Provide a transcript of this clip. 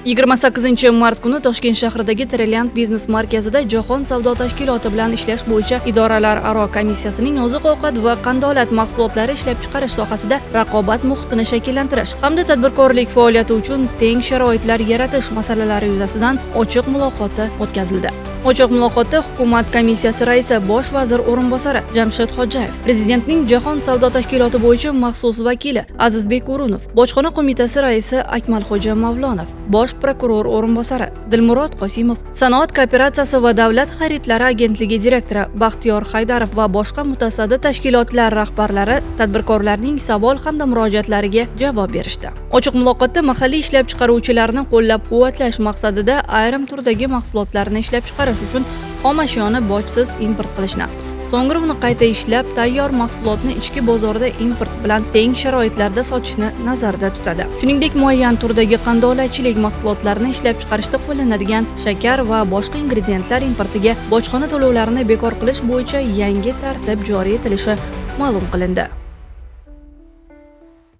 28 mart kuni Toshkent shahridagi Trilliant biznes markazida Jahon savdo tashkiloti bilan ishlash bo'yicha idoralararo komissiyasining oziq-ovqat va qandolat mahsulotlari ishlab chiqarish sohasida raqobat muhitini shakllantirish hamda tadbirkorlik faoliyati uchun teng sharoitlar yaratish masalalari yuzasidan ochiq muloqoti o'tkazildi. Ochiq muloqotda Hukumat komissiyasi raisi Bosh vazir o'rinbosari Jamshid Xo'jayev, Prezidentning Jahon savdo tashkiloti bo'yicha maxsus vakili Azizbek O'runov, Bojxona qo'mitasi raisi Akmalxo'ja Mavlonov, Bosh prokuror o'rinbosari Dilmurod Qosimov, Sanoat kooperatsiyasi va davlat xaridlari agentligi direktori Baxtiyor Haydarov va boshqa mutasaddi tashkilotlar rahbarlari tadbirkorlarning savol hamda murojaatlariga javob berishdi. Ochiq muloqotda mahalliy ishlab chiqaruvchilarni qo'llab-quvvatlash maqsadida ayrim turdagi mahsulotlarni ishlab chiqarish uchun xom ashyoni bojsiz import qilishni, so'ngra uni qayta ishlab tayyor mahsulotni ichki bozorda import bilan teng sharoitlarda sotishni nazarda tutadi. Shuningdek, muayyan turdagi qandolatchilik mahsulotlarini ishlab chiqarishda qo'llanadigan shakar va boshqa ingrediyentlar importiga bojxona to'lovlarini bekor qilish bo'yicha yangi tartib joriy etilishi ma'lum qilindi.